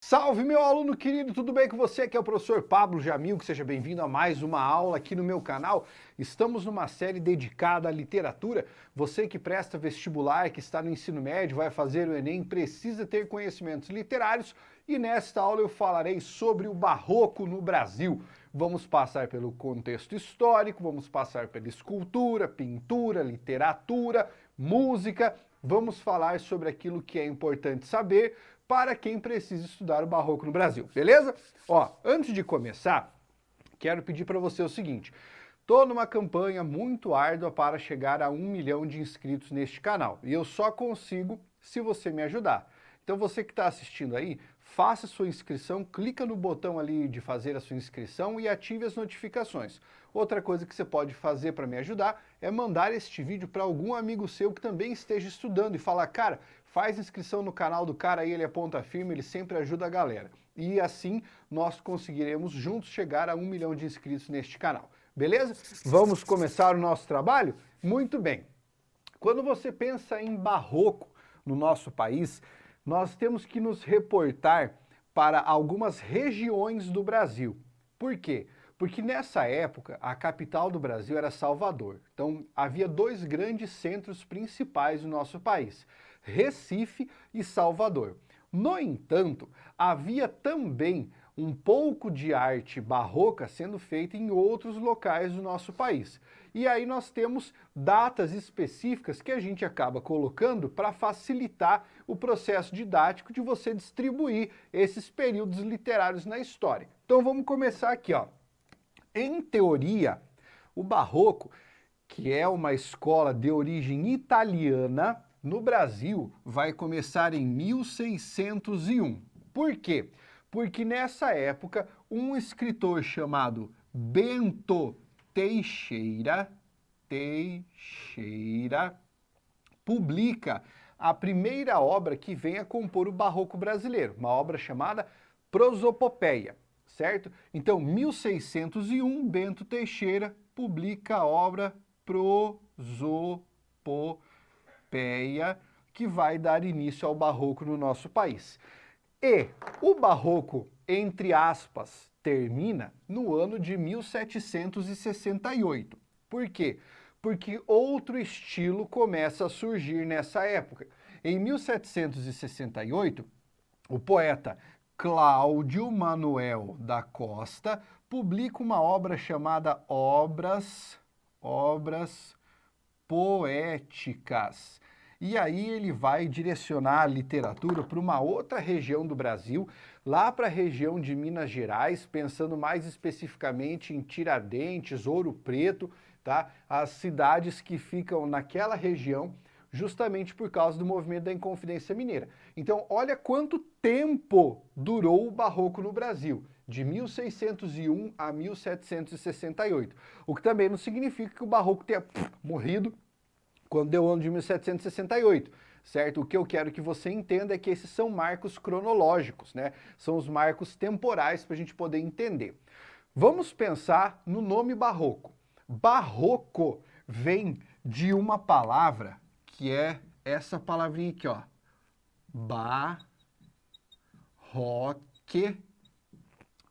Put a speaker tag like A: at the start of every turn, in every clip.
A: Salve, meu aluno querido, tudo bem com você? Aqui é o professor Pablo Jamil, que seja bem-vindo a mais uma aula aqui no meu canal. Estamos numa série dedicada à literatura. Você que presta vestibular, que está no ensino médio, vai fazer o Enem, precisa ter conhecimentos literários e nesta aula eu falarei sobre o Barroco no Brasil. Vamos passar pelo contexto histórico, vamos passar pela escultura, pintura, literatura, música. Vamos falar sobre aquilo que é importante saber para quem precisa estudar o Barroco no Brasil, beleza? Ó, antes de começar, quero pedir para você o seguinte: estou numa campanha muito árdua para chegar a 1 milhão de inscritos neste canal e eu só consigo se você me ajudar. Então você que está assistindo aí, faça sua inscrição, clica no botão ali de fazer a sua inscrição e ative as notificações. Outra coisa que você pode fazer para me ajudar é mandar este vídeo para algum amigo seu que também esteja estudando e falar: cara, faz inscrição no canal do cara aí, ele é ponta firme, ele sempre ajuda a galera. E assim nós conseguiremos juntos chegar a 1 milhão de inscritos neste canal. Beleza? Vamos começar o nosso trabalho? Muito bem. Quando você pensa em Barroco no nosso país, nós temos que nos reportar para algumas regiões do Brasil. Por quê? Porque nessa época a capital do Brasil era Salvador. Então havia dois grandes centros principais no nosso país: Recife e Salvador. No entanto, havia também um pouco de arte barroca sendo feita em outros locais do nosso país. E aí nós temos datas específicas que a gente acaba colocando para facilitar o processo didático de você distribuir esses períodos literários na história. Então vamos começar aqui, ó. Em teoria, o Barroco, que é uma escola de origem italiana, no Brasil vai começar em 1601. Por quê? Porque nessa época um escritor chamado Bento Teixeira publica a primeira obra que vem a compor o Barroco brasileiro, uma obra chamada Prosopopeia, certo? Então, 1601, Bento Teixeira publica a obra Prosopopeia, que vai dar início ao Barroco no nosso país. E o Barroco, entre aspas, termina no ano de 1768. Por quê? Porque outro estilo começa a surgir nessa época. Em 1768, o poeta Cláudio Manuel da Costa publica uma obra chamada Obras Poéticas. E aí ele vai direcionar a literatura para uma outra região do Brasil, lá para a região de Minas Gerais, pensando mais especificamente em Tiradentes, Ouro Preto, tá? As cidades que ficam naquela região, justamente por causa do movimento da Inconfidência Mineira. Então, olha quanto tempo durou o Barroco no Brasil, de 1601 a 1768. O que também não significa que o Barroco tenha morrido quando deu o ano de 1768, certo? O que eu quero que você entenda é que esses são marcos cronológicos, né? São os marcos temporais para a gente poder entender. Vamos pensar no nome Barroco. Barroco vem de uma palavra que é essa palavrinha aqui, ó. Barroque,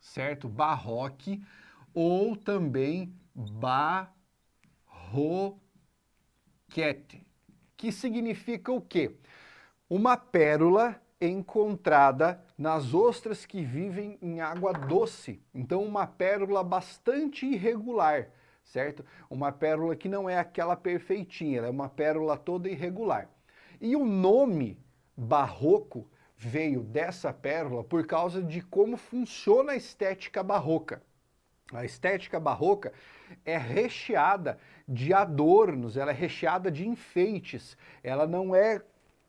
A: certo? Barroque, ou também barroquete, que significa o quê? Uma pérola encontrada nas ostras que vivem em água doce. Então, uma pérola bastante irregular, certo? Uma pérola que não é aquela perfeitinha, ela é uma pérola toda irregular. E o nome Barroco veio dessa pérola por causa de como funciona a estética barroca. A estética barroca é recheada de adornos, ela é recheada de enfeites, ela não é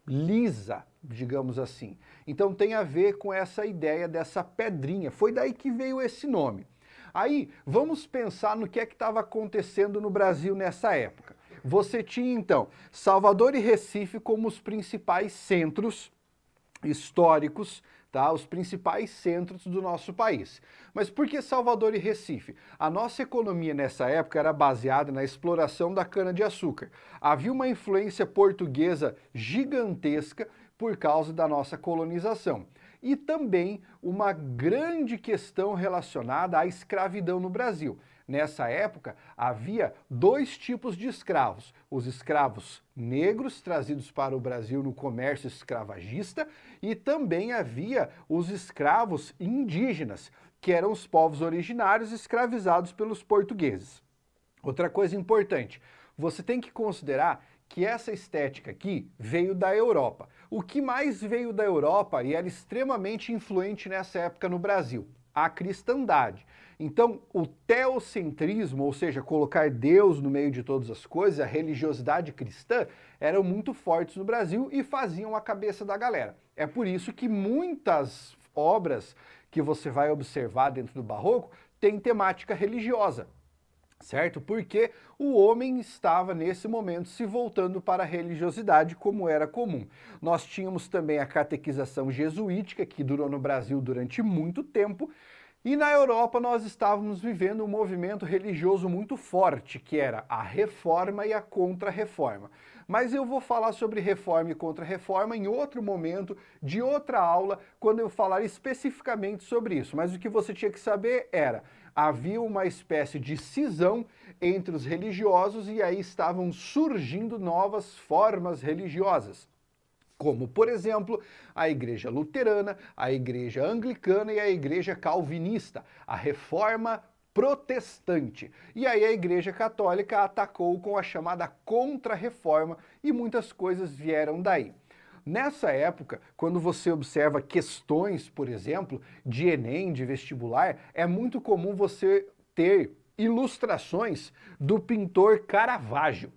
A: lisa, digamos assim. Então tem a ver com essa ideia dessa pedrinha, foi daí que veio esse nome. Aí, vamos pensar no que é que estava acontecendo no Brasil nessa época. Você tinha, então, Salvador e Recife como os principais centros históricos, tá? Os principais centros do nosso país. Mas por que Salvador e Recife? A nossa economia nessa época era baseada na exploração da cana-de-açúcar. Havia uma influência portuguesa gigantesca por causa da nossa colonização. e também uma grande questão relacionada à escravidão no Brasil. Nessa época, havia dois tipos de escravos: os escravos negros trazidos para o Brasil no comércio escravagista, e também havia os escravos indígenas, que eram os povos originários escravizados pelos portugueses. Outra coisa importante, você tem que considerar que essa estética aqui veio da Europa. O que mais veio da Europa e era extremamente influente nessa época no Brasil? A cristandade. Então, o teocentrismo, ou seja, colocar Deus no meio de todas as coisas, a religiosidade cristã, eram muito fortes no Brasil e faziam a cabeça da galera. É por isso que muitas obras que você vai observar dentro do Barroco têm temática religiosa, certo? Porque o homem estava, nesse momento, se voltando para a religiosidade, como era comum. Nós tínhamos também a catequização jesuítica, que durou no Brasil durante muito tempo, e na Europa nós estávamos vivendo um movimento religioso muito forte, que era a Reforma e a Contra-Reforma. Mas eu vou falar sobre Reforma e Contra-Reforma em outro momento, de outra aula, quando eu falar especificamente sobre isso. Mas o que você tinha que saber era: havia uma espécie de cisão entre os religiosos e aí estavam surgindo novas formas religiosas, como, por exemplo, a Igreja Luterana, a Igreja Anglicana e a Igreja Calvinista, a Reforma Protestante. E aí a Igreja Católica atacou com a chamada Contra-Reforma e muitas coisas vieram daí. Nessa época, quando você observa questões, por exemplo, de Enem, de vestibular, é muito comum você ter ilustrações do pintor Caravaggio.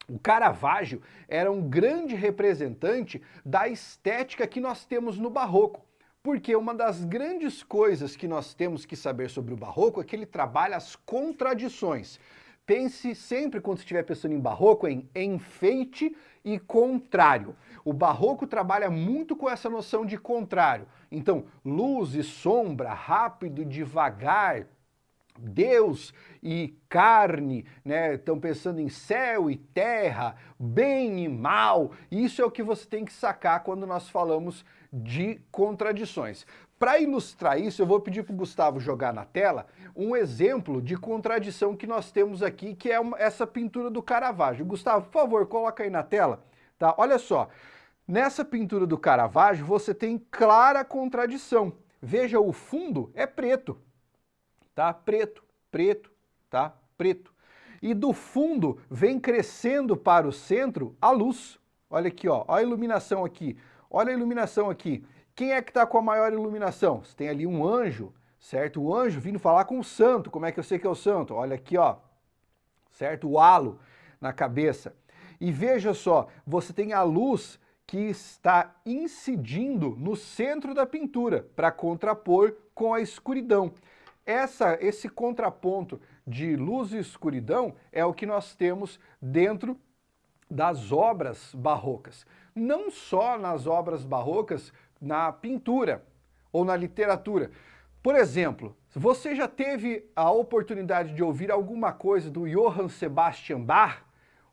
A: O Caravaggio era um grande representante da estética que nós temos no Barroco, porque uma das grandes coisas que nós temos que saber sobre o Barroco é que ele trabalha as contradições. Pense sempre, quando estiver pensando em Barroco, em enfeite e contrário. O Barroco trabalha muito com essa noção de contrário. Então, luz e sombra, rápido e devagar, Deus e carne, né? Estão pensando em céu e terra, bem e mal. Isso é o que você tem que sacar quando nós falamos de contradições. Para ilustrar isso, eu vou pedir para o Gustavo jogar na tela um exemplo de contradição que nós temos aqui, que é essa pintura do Caravaggio. Gustavo, por favor, coloca aí na tela. Tá? Olha só, nessa pintura do Caravaggio você tem clara contradição. Veja, o fundo é preto. Tá? Preto, preto, tá? Preto. E do fundo vem crescendo para o centro a luz. Olha aqui, ó, olha a iluminação aqui. Olha a iluminação aqui. Quem é que está com a maior iluminação? Você tem ali um anjo, certo? O anjo vindo falar com o santo. Como é que eu sei que é o santo? Olha aqui, ó, certo? O halo na cabeça. E veja só, você tem a luz que está incidindo no centro da pintura para contrapor com a escuridão. Esse contraponto de luz e escuridão é o que nós temos dentro das obras barrocas. Não só nas obras barrocas, na pintura ou na literatura. Por exemplo, você já teve a oportunidade de ouvir alguma coisa do Johann Sebastian Bach,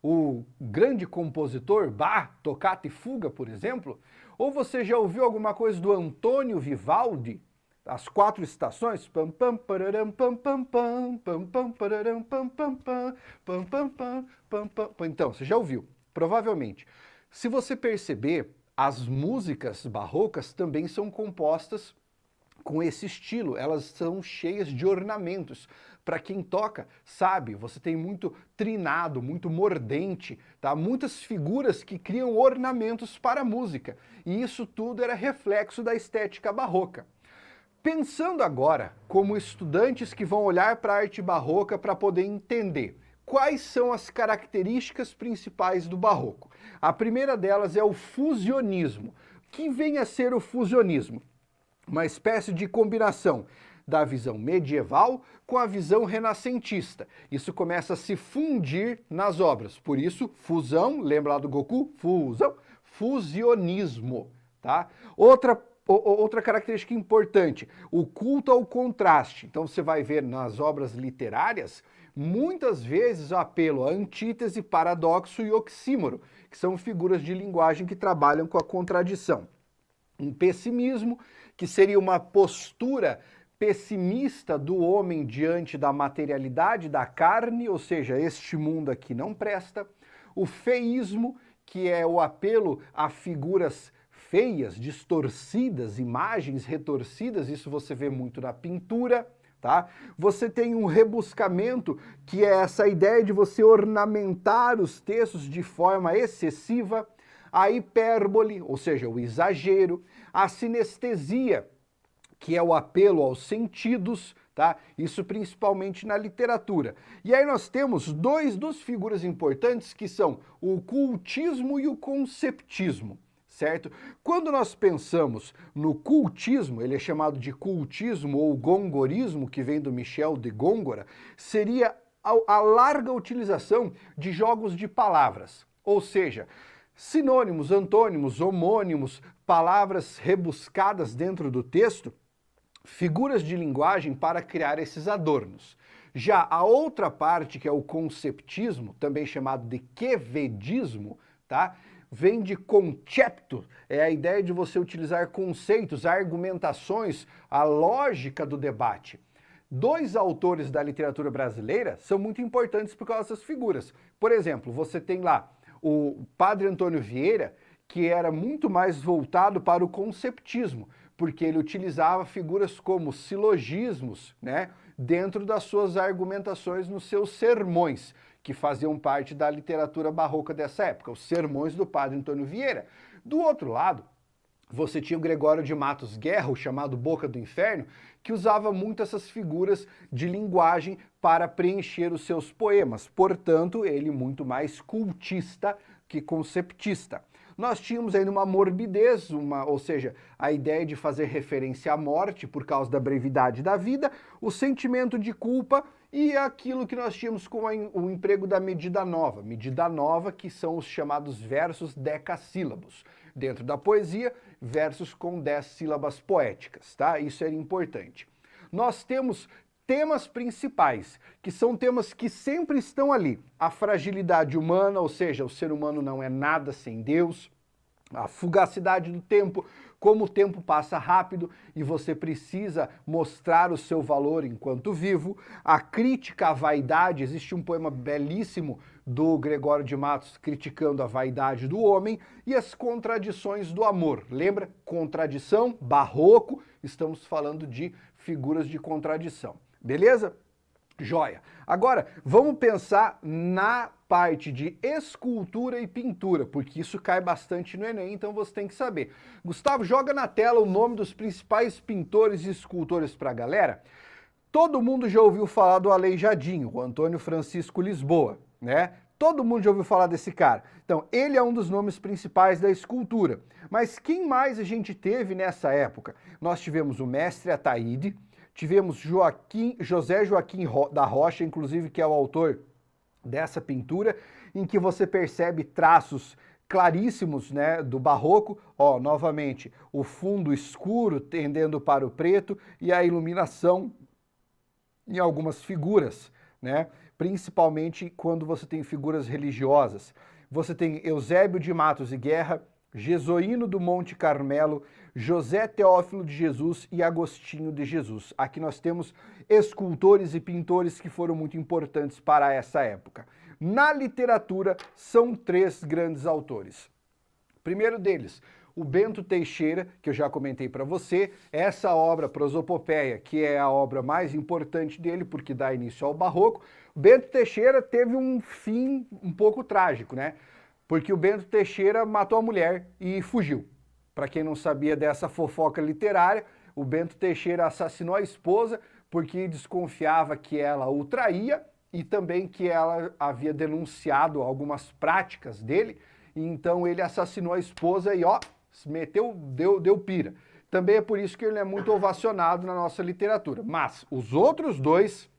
A: o grande compositor Bach, Toccata e Fuga, por exemplo? Ou você já ouviu alguma coisa do Antônio Vivaldi? As quatro estações, pam pam pararam pam pam pam pam pam pararam pam pam pam pam pam pam pam pam. Então, você já ouviu, provavelmente. Se você perceber, as músicas barrocas também são compostas com esse estilo, elas são cheias de ornamentos. Para quem toca, sabe, você tem muito trinado, muito mordente, tá? Muitas figuras que criam ornamentos para a música. E isso tudo era reflexo da estética barroca. Pensando agora como estudantes que vão olhar para a arte barroca para poder entender quais são as características principais do barroco. A primeira delas é o fusionismo. O que vem a ser o fusionismo? Uma espécie de combinação da visão medieval com a visão renascentista. Isso começa a se fundir nas obras. Por isso, fusão, lembra lá do Goku? Fusão, fusionismo, tá? Outra característica importante, o culto ao contraste. Então você vai ver nas obras literárias, muitas vezes o apelo a antítese, paradoxo e oxímoro, que são figuras de linguagem que trabalham com a contradição. Um pessimismo que seria uma postura pessimista do homem diante da materialidade da carne, ou seja, este mundo aqui não presta. O feísmo, que é o apelo a figuras feias, distorcidas, imagens retorcidas, isso você vê muito na pintura, tá? Você tem um rebuscamento, que é essa ideia de você ornamentar os textos de forma excessiva, a hipérbole, ou seja, o exagero, a sinestesia, que é o apelo aos sentidos, tá? Isso principalmente na literatura. E aí nós temos duas figuras importantes que são o cultismo e o conceptismo, certo? Quando nós pensamos no cultismo, ele é chamado de cultismo ou gongorismo, que vem do Michel de Góngora, seria a larga utilização de jogos de palavras, ou seja, sinônimos, antônimos, homônimos, palavras rebuscadas dentro do texto, figuras de linguagem para criar esses adornos. Já a outra parte, que é o conceptismo, também chamado de quevedismo, tá? Vem de concepto, é a ideia de você utilizar conceitos, argumentações, a lógica do debate. Dois autores da literatura brasileira são muito importantes por causa dessas figuras. Por exemplo, você tem lá o Padre Antônio Vieira, que era muito mais voltado para o conceptismo, porque ele utilizava figuras como silogismos, né, dentro das suas argumentações nos seus sermões, que faziam parte da literatura barroca dessa época, os sermões do Padre Antônio Vieira. Do outro lado, você tinha o Gregório de Matos Guerra, o chamado Boca do Inferno, que usava muito essas figuras de linguagem para preencher os seus poemas. Portanto, ele muito mais cultista que conceptista. Nós tínhamos ainda uma morbidez, ou seja, a ideia de fazer referência à morte por causa da brevidade da vida, o sentimento de culpa e aquilo que nós tínhamos com o emprego da medida nova, que são os chamados versos decassílabos. Dentro da poesia, versos com 10 sílabas poéticas, tá? Isso era importante. Nós temos temas principais, que são temas que sempre estão ali. A fragilidade humana, ou seja, o ser humano não é nada sem Deus. A fugacidade do tempo, como o tempo passa rápido e você precisa mostrar o seu valor enquanto vivo. A crítica à vaidade, existe um poema belíssimo do Gregório de Matos criticando a vaidade do homem, e as contradições do amor. Lembra? Contradição, barroco, estamos falando de figuras de contradição. Beleza? Joia. Agora, vamos pensar na parte de escultura e pintura, porque isso cai bastante no Enem, então você tem que saber. Gustavo, joga na tela o nome dos principais pintores e escultores para a galera. Todo mundo já ouviu falar do Aleijadinho, o Antônio Francisco Lisboa, né? Todo mundo já ouviu falar desse cara. Então, ele é um dos nomes principais da escultura. Mas quem mais a gente teve nessa época? Nós tivemos o mestre Ataíde, tivemos José Joaquim da Rocha, inclusive, que é o autor dessa pintura, em que você percebe traços claríssimos, né, do barroco. Ó, novamente, o fundo escuro tendendo para o preto e a iluminação em algumas figuras, né, principalmente quando você tem figuras religiosas. Você tem Eusébio de Matos e Guerra, Jesuíno do Monte Carmelo, José Teófilo de Jesus e Agostinho de Jesus. Aqui nós temos escultores e pintores que foram muito importantes para essa época. Na literatura, são 3 grandes autores. Primeiro deles, o Bento Teixeira, que eu já comentei para você, essa obra Prosopopeia, que é a obra mais importante dele, porque dá início ao Barroco. O Bento Teixeira teve um fim um pouco trágico, né? Porque o Bento Teixeira matou a mulher e fugiu. Para quem não sabia dessa fofoca literária, o Bento Teixeira assassinou a esposa porque desconfiava que ela o traía e também que ela havia denunciado algumas práticas dele, e então ele assassinou a esposa e ó, deu pira. Também é por isso que ele é muito ovacionado na nossa literatura. Mas os outros dois,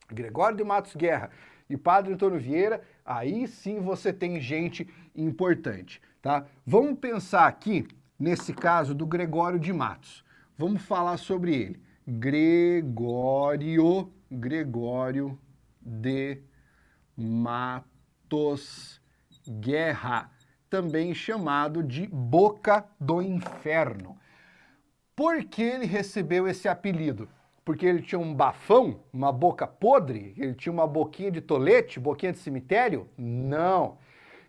A: Gregório de Matos Guerra e Padre Antônio Vieira, aí sim você tem gente importante, tá? Vamos pensar aqui, nesse caso do Gregório de Matos. Vamos falar sobre ele. Gregório de Matos Guerra, também chamado de Boca do Inferno. Por que ele recebeu esse apelido? Porque ele tinha um bafão, uma boca podre? Ele tinha uma boquinha de tolete, boquinha de cemitério? Não.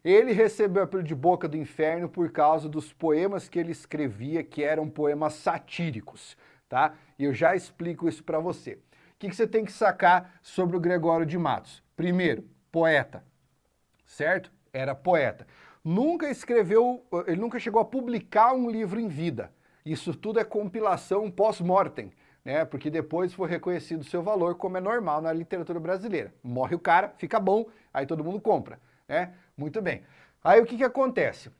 A: Ele recebeu o apelido de Boca do Inferno por causa dos poemas que ele escrevia, que eram poemas satíricos, tá? E eu já explico isso para você. O que você tem que sacar sobre o Gregório de Matos? Primeiro, poeta, certo? Era poeta. Nunca escreveu, ele nunca chegou a publicar um livro em vida. Isso tudo é compilação pós-mortem, né? Porque depois foi reconhecido o seu valor, como é normal na literatura brasileira. Morre o cara, fica bom, aí todo mundo compra, né? Muito bem. Aí o que acontece?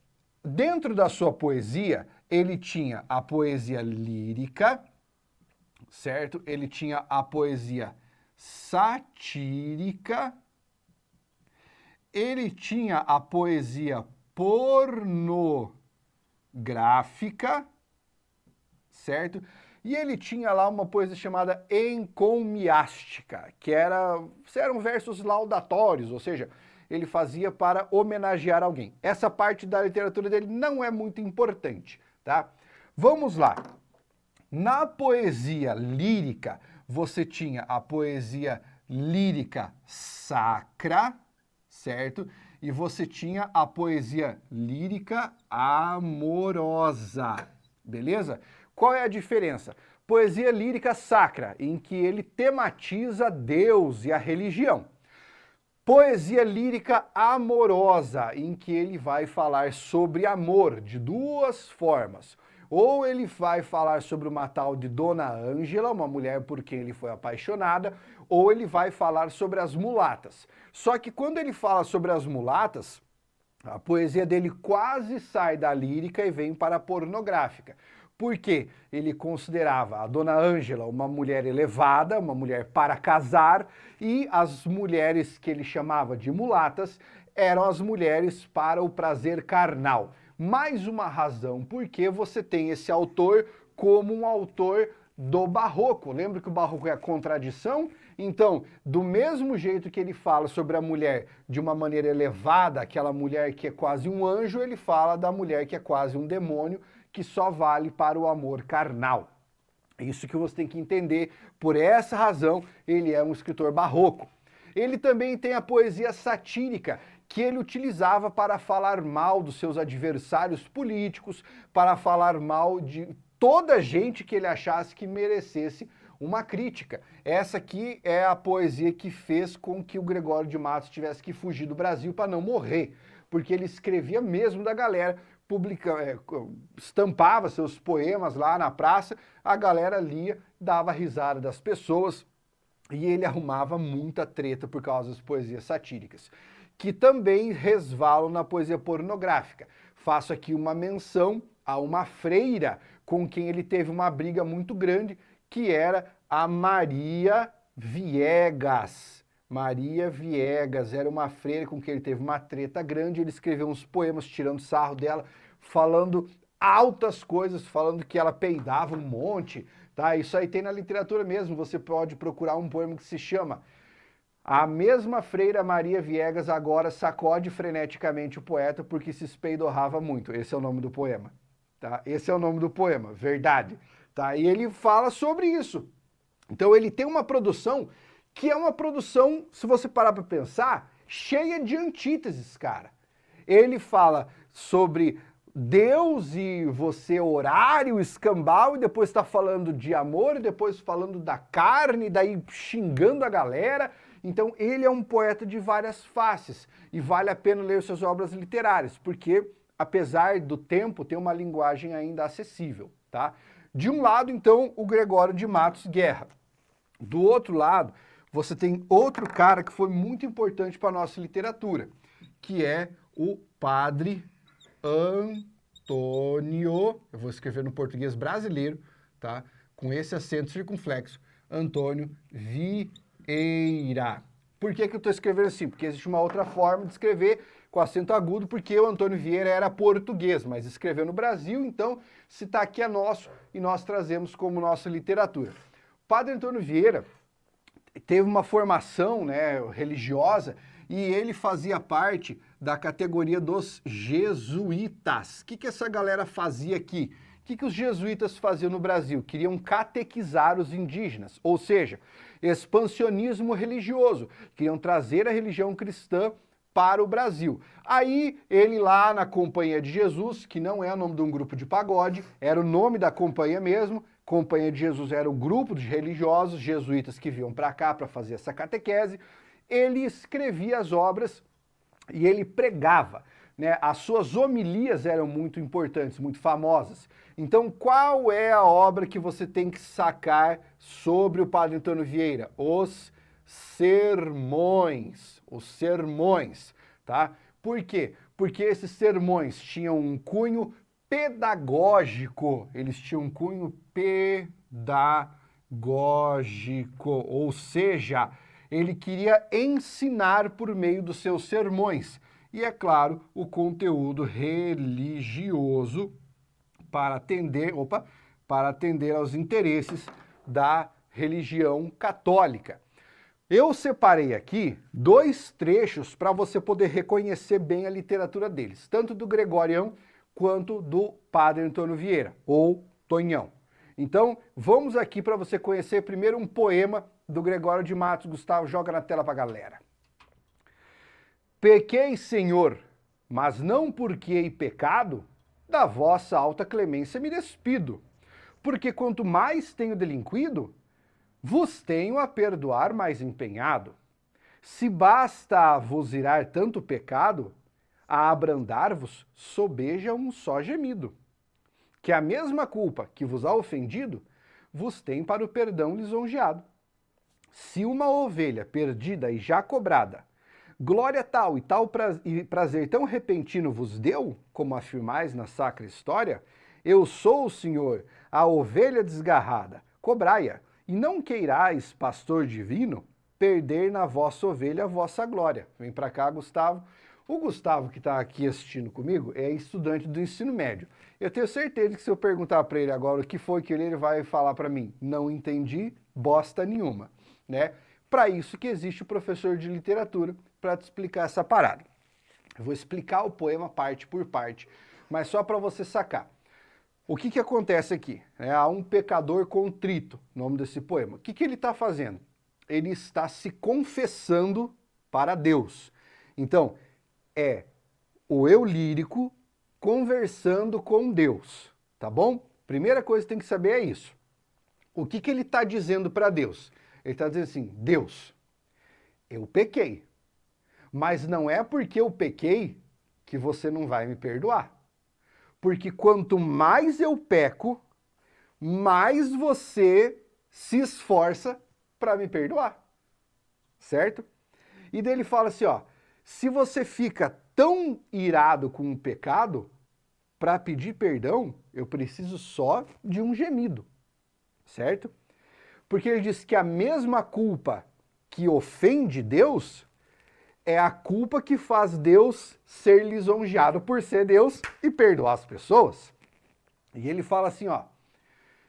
A: Dentro da sua poesia, ele tinha a poesia lírica, certo? Ele tinha a poesia satírica, ele tinha a poesia pornográfica, certo? E ele tinha lá uma poesia chamada encomiástica, que eram versos laudatórios, ou seja, ele fazia para homenagear alguém. Essa parte da literatura dele não é muito importante, tá? Vamos lá. Na poesia lírica, você tinha a poesia lírica sacra, certo? E você tinha a poesia lírica amorosa, beleza? Qual é a diferença? Poesia lírica sacra, em que ele tematiza Deus e a religião. Poesia lírica amorosa, em que ele vai falar sobre amor de duas formas. Ou ele vai falar sobre uma tal de Dona Ângela, uma mulher por quem ele foi apaixonada, ou ele vai falar sobre as mulatas. Só que quando ele fala sobre as mulatas, a poesia dele quase sai da lírica e vem para a pornográfica. Porque ele considerava a Dona Ângela uma mulher elevada, uma mulher para casar, e as mulheres que ele chamava de mulatas eram as mulheres para o prazer carnal. Mais uma razão porque você tem esse autor como um autor do barroco. Lembra que o barroco é a contradição? Então, do mesmo jeito que ele fala sobre a mulher de uma maneira elevada, aquela mulher que é quase um anjo, ele fala da mulher que é quase um demônio, que só vale para o amor carnal. Isso que você tem que entender. Por essa razão, ele é um escritor barroco. Ele também tem a poesia satírica, que ele utilizava para falar mal dos seus adversários políticos, para falar mal de toda gente que ele achasse que merecesse uma crítica. Essa aqui é a poesia que fez com que o Gregório de Matos tivesse que fugir do Brasil para não morrer, porque ele escrevia mesmo da galera, estampava seus poemas lá na praça, a galera lia, dava risada das pessoas, e ele arrumava muita treta por causa das poesias satíricas, que também resvalam na poesia pornográfica. Faço aqui uma menção a uma freira com quem ele teve uma briga muito grande, que era a Maria Viegas. Maria Viegas era uma freira com quem ele teve uma treta grande, ele escreveu uns poemas tirando sarro dela, falando altas coisas, falando que ela peidava um monte, tá? Isso aí tem na literatura mesmo, você pode procurar um poema que se chama A Mesma Freira Maria Viegas Agora Sacode Freneticamente o Poeta porque se espeidorrava muito. Esse é o nome do poema, tá? Esse é o nome do poema, verdade, tá? E ele fala sobre isso. Então ele tem uma produção que é uma produção, se você parar para pensar, cheia de antíteses, cara. Ele fala sobre Deus e você orar e o escambau, e depois está falando de amor, e depois falando da carne, daí xingando a galera. Então ele é um poeta de várias faces, e vale a pena ler suas obras literárias, porque apesar do tempo, tem uma linguagem ainda acessível, tá? De um lado, então, o Gregório de Matos Guerra. Do outro lado, você tem outro cara que foi muito importante para a nossa literatura, que é o Padre Antônio, eu vou escrever no português brasileiro, tá? Com esse acento circunflexo, Antônio Vieira. Por que eu estou escrevendo assim? Porque existe uma outra forma de escrever com acento agudo, porque o Antônio Vieira era português, mas escreveu no Brasil, então se está aqui é nosso e nós trazemos como nossa literatura. O Padre Antônio Vieira teve uma formação, né, religiosa, e ele fazia parte da categoria dos jesuítas. O que essa galera fazia aqui? que os jesuítas faziam no Brasil? Queriam catequizar os indígenas, ou seja, expansionismo religioso. Queriam trazer a religião cristã para o Brasil. Aí ele lá na Companhia de Jesus, que não é o nome de um grupo de pagode, era o nome da companhia mesmo. Companhia de Jesus era o grupo de religiosos jesuítas que vinham para cá para fazer essa catequese. Ele escrevia as obras e ele pregava, né? As suas homilias eram muito importantes, muito famosas. Então, qual é a obra que você tem que sacar sobre o Padre Antônio Vieira? Os sermões, tá? Por quê? Porque esses sermões tinham um cunho pedagógico, eles tinham um cunho pedagógico, ou seja, ele queria ensinar por meio dos seus sermões. E, é claro, o conteúdo religioso para atender aos interesses da religião católica. Eu separei aqui 2 trechos para você poder reconhecer bem a literatura deles, tanto do Gregorião quanto do Padre Antônio Vieira, ou Tonhão. Então, vamos aqui para você conhecer primeiro um poema do Gregório de Matos. Gustavo, joga na tela para a galera. Pequei, Senhor, mas não porque hei pecado, da vossa alta clemência me despido, porque quanto mais tenho delinquido, vos tenho a perdoar mais empenhado. Se basta a vos irar tanto pecado, a abrandar-vos sobeja um só gemido. Que a mesma culpa que vos há ofendido, vos tem para o perdão lisonjeado. Se uma ovelha perdida e já cobrada, glória tal e prazer tão repentino vos deu, como afirmais na sacra história, eu sou, Senhor, a ovelha desgarrada, cobrai-a, e não queirais, pastor divino, perder na vossa ovelha a vossa glória. Vem para cá, Gustavo. O Gustavo, que está aqui assistindo comigo, é estudante do ensino médio. Eu tenho certeza que se eu perguntar para ele agora o que foi que ele vai falar para mim, não entendi bosta nenhuma, né? Para isso que existe o professor de literatura, para te explicar essa parada. Eu vou explicar o poema parte por parte, mas só para você sacar. O que acontece aqui? Há um pecador contrito, nome desse poema. O que ele está fazendo? Ele está se confessando para Deus. Então, é o eu lírico conversando com Deus, tá bom? Primeira coisa que tem que saber é isso. O que ele está dizendo para Deus? Ele está dizendo assim, Deus, eu pequei, mas não é porque eu pequei que você não vai me perdoar. Porque quanto mais eu peco, mais você se esforça para me perdoar, certo? E daí ele fala assim, ó, se você fica tão irado com o pecado, para pedir perdão, eu preciso só de um gemido, certo? Porque ele diz que a mesma culpa que ofende Deus é a culpa que faz Deus ser lisonjeado por ser Deus e perdoar as pessoas. E ele fala assim, ó,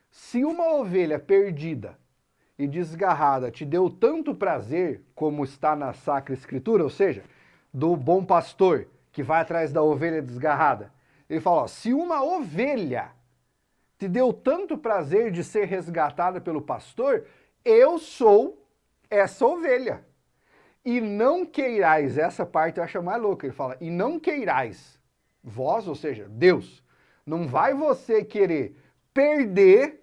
A: se uma ovelha perdida e desgarrada te deu tanto prazer como está na Sacra Escritura, ou seja, do bom pastor que vai atrás da ovelha desgarrada, ele fala, ó, se uma ovelha te deu tanto prazer de ser resgatada pelo pastor, eu sou essa ovelha. E não queirais, essa parte eu acho mais louca, ele fala, e não queirais, vós, ou seja, Deus, não vai você querer perder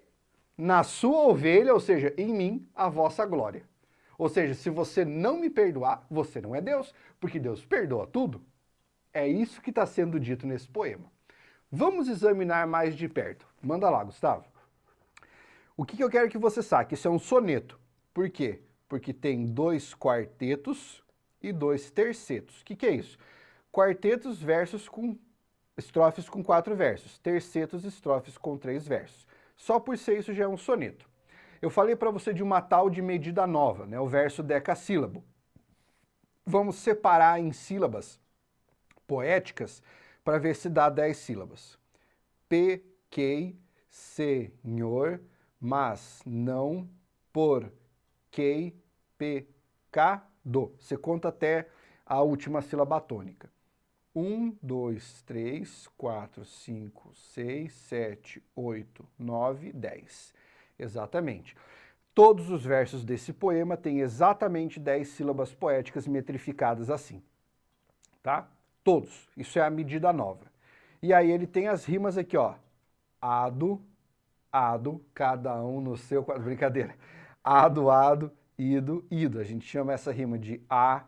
A: na sua ovelha, ou seja, em mim, a vossa glória. Ou seja, se você não me perdoar, você não é Deus, porque Deus perdoa tudo. É isso que está sendo dito nesse poema. Vamos examinar mais de perto. Manda lá, Gustavo. O que eu quero que você saque? Isso é um soneto. Por quê? Porque tem 2 quartetos e 2 tercetos. O que é isso? Quartetos, versos com estrofes com 4 versos. Tercetos, estrofes com 3 versos. Só por ser isso já é um soneto. Eu falei para você de uma tal de medida nova, né? O verso decassílabo. Vamos separar em sílabas poéticas para ver se dá 10 sílabas. Pequei, Senhor, mas não porque pecado. Você conta até a última sílaba tônica. 1, 2, 3, 4, 5, 6, 7, 8, 9, 10. Exatamente. Todos os versos desse poema têm exatamente 10 sílabas poéticas metrificadas assim. Tá? Todos. Isso é a medida nova. E aí ele tem as rimas aqui, ó. Ado, ado, cada um no seu... Brincadeira. Ado, ado, ido, ido. A gente chama essa rima de A,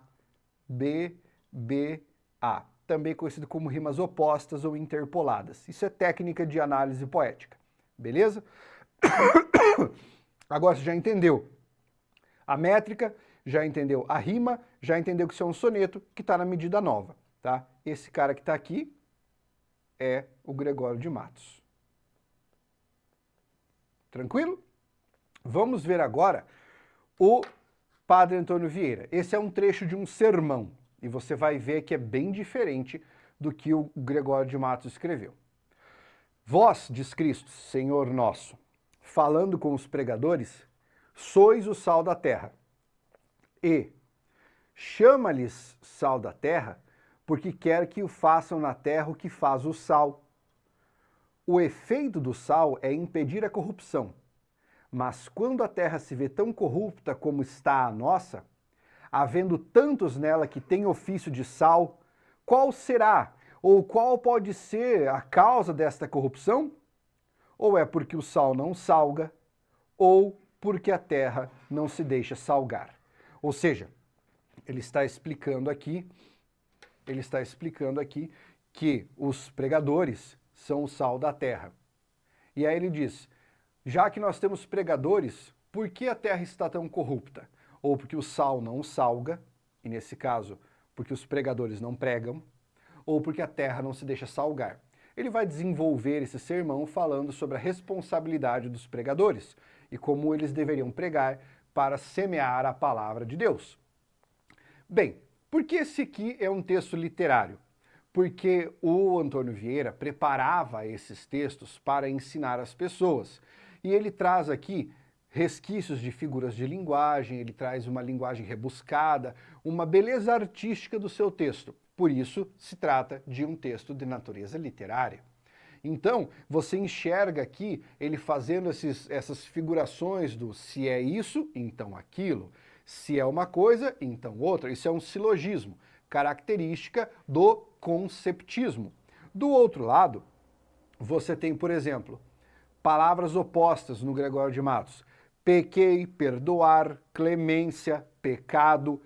A: B, B, A. Também conhecido como rimas opostas ou interpoladas. Isso é técnica de análise poética. Beleza? Agora você já entendeu a métrica, já entendeu a rima, já entendeu que isso é um soneto que está na medida nova. Tá? Esse cara que está aqui é o Gregório de Matos. Tranquilo? Vamos ver agora o Padre Antônio Vieira. Esse é um trecho de um sermão e você vai ver que é bem diferente do que o Gregório de Matos escreveu. Vós, diz Cristo, Senhor nosso, falando com os pregadores, sois o sal da terra. E chama-lhes sal da terra, porque quer que o façam na terra o que faz o sal. O efeito do sal é impedir a corrupção. Mas quando a terra se vê tão corrupta como está a nossa, havendo tantos nela que têm ofício de sal, qual será, ou qual pode ser a causa desta corrupção? Ou é porque o sal não salga, ou porque a terra não se deixa salgar. Ou seja, ele está explicando aqui que os pregadores são o sal da terra. E aí ele diz, já que nós temos pregadores, por que a terra está tão corrupta? Ou porque o sal não salga, e nesse caso, porque os pregadores não pregam, ou porque a terra não se deixa salgar. Ele vai desenvolver esse sermão falando sobre a responsabilidade dos pregadores e como eles deveriam pregar para semear a palavra de Deus. Bem, por que esse aqui é um texto literário? Porque o Antônio Vieira preparava esses textos para ensinar as pessoas. E ele traz aqui resquícios de figuras de linguagem, ele traz uma linguagem rebuscada, uma beleza artística do seu texto. Por isso, se trata de um texto de natureza literária. Então, você enxerga aqui ele fazendo essas figurações do se é isso, então aquilo. Se é uma coisa, então outra. Isso é um silogismo, característica do conceptismo. Do outro lado, você tem, por exemplo, palavras opostas no Gregório de Matos. Pequei, perdoar, clemência, pecado,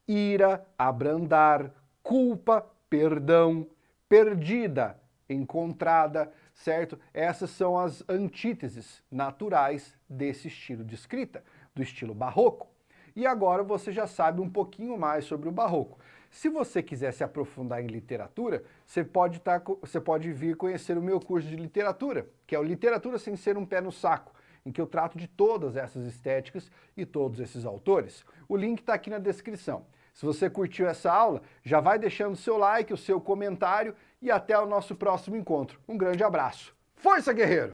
A: ira, abrandar, culpa, perdão, perdida, encontrada, certo? Essas são as antíteses naturais desse estilo de escrita, do estilo barroco. E agora você já sabe um pouquinho mais sobre o barroco. Se você quiser se aprofundar em literatura, você pode vir conhecer o meu curso de literatura, que é o Literatura Sem Ser um Pé no Saco, em que eu trato de todas essas estéticas e todos esses autores. O link está aqui na descrição. Se você curtiu essa aula, já vai deixando o seu like, o seu comentário e até o nosso próximo encontro. Um grande abraço. Força, guerreiro!